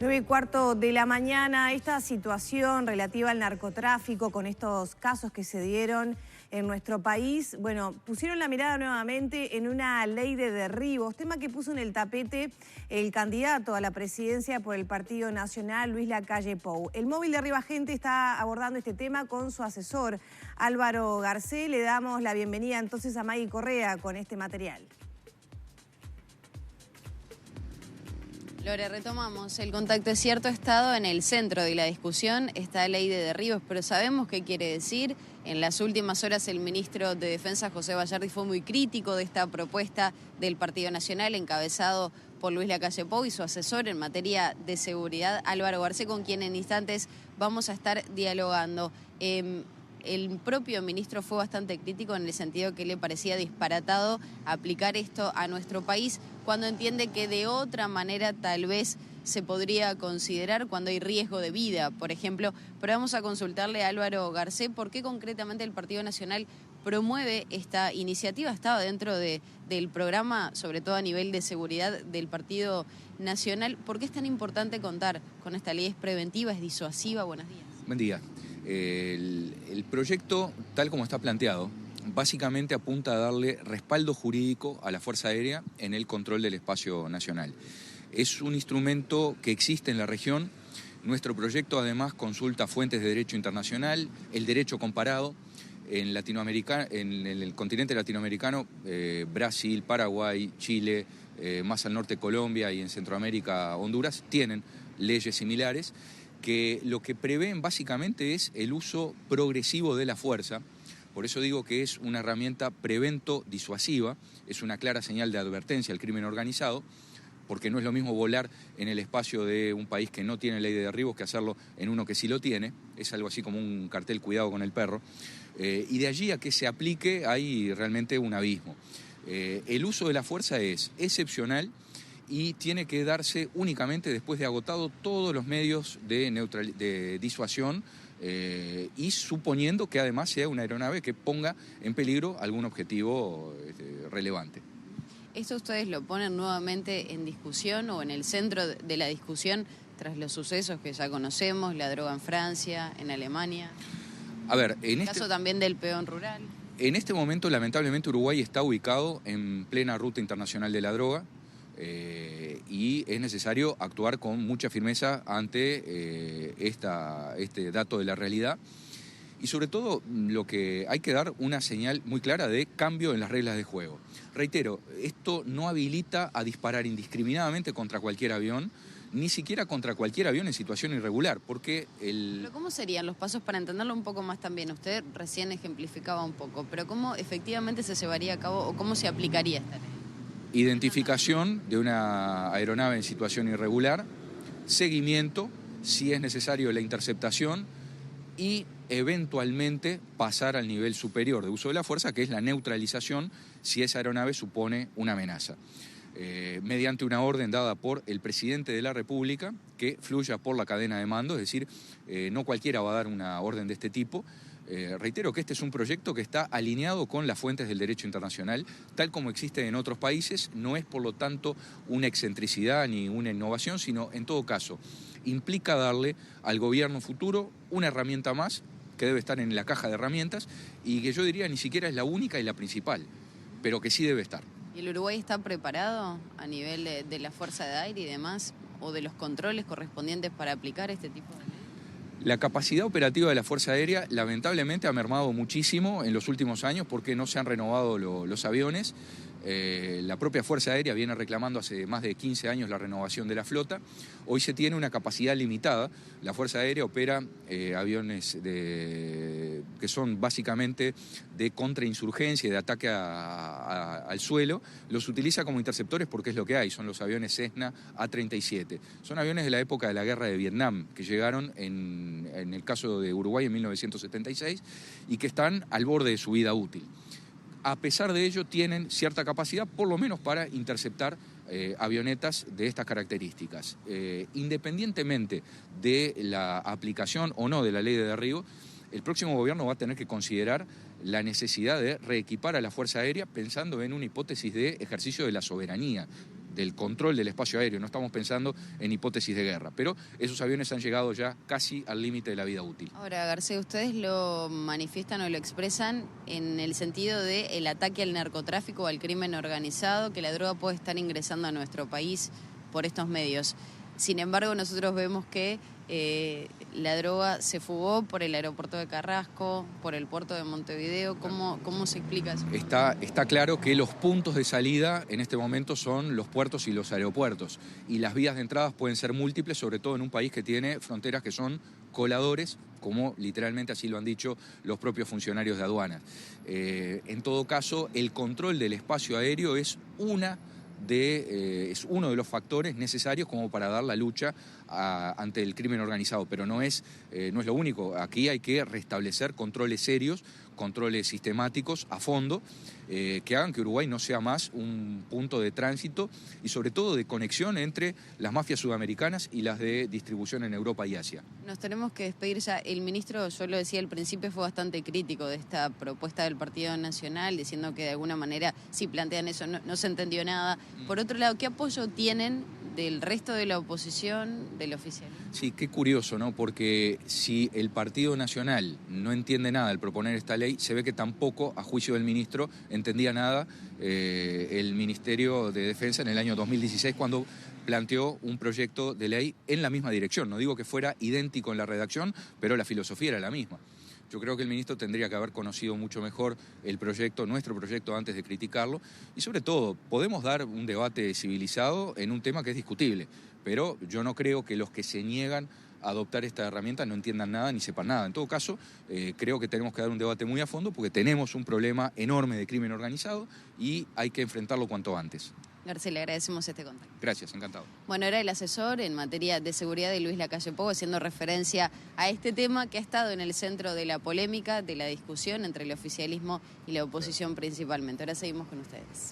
9:15 de la mañana, esta situación relativa al narcotráfico con estos casos que se dieron en nuestro país, bueno, pusieron la mirada nuevamente en una ley de derribos, tema que puso en el tapete el candidato a la presidencia por el Partido Nacional, Luis Lacalle Pou. El móvil de Arriba Gente está abordando este tema con su asesor, Álvaro Garcés. Le damos la bienvenida entonces a Maggie Correa con este material. Lore, retomamos. El contacto es cierto, ha estado en el centro de la discusión esta ley de derribos, pero sabemos qué quiere decir. En las últimas horas el ministro de Defensa, José Bayardi, fue muy crítico de esta propuesta del Partido Nacional, encabezado por Luis Lacalle Pou y su asesor en materia de seguridad, Álvaro Garcés, con quien en instantes vamos a estar dialogando. El propio ministro fue bastante crítico en el sentido que le parecía disparatado aplicar esto a nuestro país cuando entiende que de otra manera tal vez se podría considerar cuando hay riesgo de vida, por ejemplo. Pero vamos a consultarle a Álvaro Garcés por qué concretamente el Partido Nacional promueve esta iniciativa. Estaba dentro del programa, sobre todo a nivel de seguridad del Partido Nacional. ¿Por qué es tan importante contar con esta ley? ¿Es preventiva, es disuasiva? Buenos días. Buen día. El proyecto, tal como está planteado, básicamente apunta a darle respaldo jurídico a la Fuerza Aérea en el control del espacio nacional. Es un instrumento que existe en la región. Nuestro proyecto además consulta fuentes de derecho internacional, el derecho comparado en Latinoamérica, en el continente latinoamericano, Brasil, Paraguay, Chile, más al norte Colombia y en Centroamérica Honduras, tienen leyes similares que lo que prevén básicamente es el uso progresivo de la fuerza. Por eso digo que es una herramienta prevento-disuasiva, es una clara señal de advertencia al crimen organizado, porque no es lo mismo volar en el espacio de un país que no tiene ley de derribos que hacerlo en uno que sí lo tiene. Es algo así como un cartel cuidado con el perro. Y de allí a que se aplique hay realmente un abismo. El uso de la fuerza es excepcional y tiene que darse únicamente después de agotado todos los medios de disuasión y suponiendo que además sea una aeronave que ponga en peligro algún objetivo relevante. ¿Esto ustedes lo ponen nuevamente en discusión o en el centro de la discusión tras los sucesos que ya conocemos, la droga en Francia, en Alemania? A ver, en el caso también del peón rural. En este momento, lamentablemente, Uruguay está ubicado en plena ruta internacional de la droga. Y es necesario actuar con mucha firmeza ante este dato de la realidad y sobre todo lo que hay que dar una señal muy clara de cambio en las reglas de juego. Reitero, esto no habilita a disparar indiscriminadamente contra cualquier avión, ni siquiera contra cualquier avión en situación irregular, porque ¿Pero cómo serían los pasos para entenderlo un poco más también? Usted recién ejemplificaba un poco, pero ¿cómo efectivamente se llevaría a cabo o cómo se aplicaría esta ley? Identificación de una aeronave en situación irregular, seguimiento, si es necesario la interceptación y eventualmente pasar al nivel superior de uso de la fuerza, que es la neutralización si esa aeronave supone una amenaza. Mediante una orden dada por el presidente de la República que fluya por la cadena de mando, es decir, no cualquiera va a dar una orden de este tipo. Reitero que este es un proyecto que está alineado con las fuentes del derecho internacional, tal como existe en otros países. No es, por lo tanto, una excentricidad ni una innovación, sino, en todo caso, implica darle al gobierno futuro una herramienta más que debe estar en la caja de herramientas y que yo diría ni siquiera es la única y la principal, pero que sí debe estar. ¿Y el Uruguay está preparado a nivel de la Fuerza de Aire y demás, o de los controles correspondientes para aplicar este tipo de ley? La capacidad operativa de la Fuerza Aérea lamentablemente ha mermado muchísimo en los últimos años porque no se han renovado los aviones. La propia Fuerza Aérea viene reclamando hace más de 15 años la renovación de la flota. Hoy se tiene una capacidad limitada. La Fuerza Aérea opera aviones que son básicamente de contrainsurgencia y de ataque al suelo. Los utiliza como interceptores porque es lo que hay, son los aviones Cessna A-37. Son aviones de la época de la guerra de Vietnam que llegaron en el caso de Uruguay en 1976 y que están al borde de su vida útil. A pesar de ello, tienen cierta capacidad, por lo menos para interceptar avionetas de estas características. Independientemente de la aplicación o no de la ley de derribo, el próximo gobierno va a tener que considerar la necesidad de reequipar a la Fuerza Aérea pensando en una hipótesis de ejercicio de la soberanía del control del espacio aéreo, no estamos pensando en hipótesis de guerra, pero esos aviones han llegado ya casi al límite de la vida útil. Ahora, García, ustedes lo manifiestan o lo expresan en el sentido de el ataque al narcotráfico o al crimen organizado, que la droga puede estar ingresando a nuestro país por estos medios. Sin embargo, nosotros vemos que la droga se fugó por el aeropuerto de Carrasco, por el puerto de Montevideo. ¿Cómo se explica eso? Está claro que los puntos de salida en este momento son los puertos y los aeropuertos. Y las vías de entrada pueden ser múltiples, sobre todo en un país que tiene fronteras que son coladores, como literalmente así lo han dicho los propios funcionarios de aduanas. En todo caso, el control del espacio aéreo es uno de los factores necesarios como para dar la lucha ante el crimen organizado, pero no es lo único. Aquí hay que restablecer controles serios, controles sistemáticos a fondo, que hagan que Uruguay no sea más un punto de tránsito y sobre todo de conexión entre las mafias sudamericanas y las de distribución en Europa y Asia. Nos tenemos que despedir ya. El ministro, yo lo decía al principio, fue bastante crítico de esta propuesta del Partido Nacional, diciendo que de alguna manera, si plantean eso, no se entendió nada. Por otro lado, ¿qué apoyo tienen del resto de la oposición, del oficialismo? Sí, qué curioso, ¿no? Porque si el Partido Nacional no entiende nada al proponer esta ley, se ve que tampoco, a juicio del ministro, entendía nada el Ministerio de Defensa en el año 2016 cuando planteó un proyecto de ley en la misma dirección. No digo que fuera idéntico en la redacción, pero la filosofía era la misma. Yo creo que el ministro tendría que haber conocido mucho mejor el proyecto, nuestro proyecto, antes de criticarlo. Y sobre todo, podemos dar un debate civilizado en un tema que es discutible, pero yo no creo que los que se niegan a adoptar esta herramienta no entiendan nada ni sepan nada. En todo caso, creo que tenemos que dar un debate muy a fondo porque tenemos un problema enorme de crimen organizado y hay que enfrentarlo cuanto antes. García, le agradecemos este contacto. Gracias, encantado. Bueno, era el asesor en materia de seguridad de Luis Lacalle Pou, haciendo referencia a este tema que ha estado en el centro de la polémica, de la discusión entre el oficialismo y la oposición principalmente. Ahora seguimos con ustedes.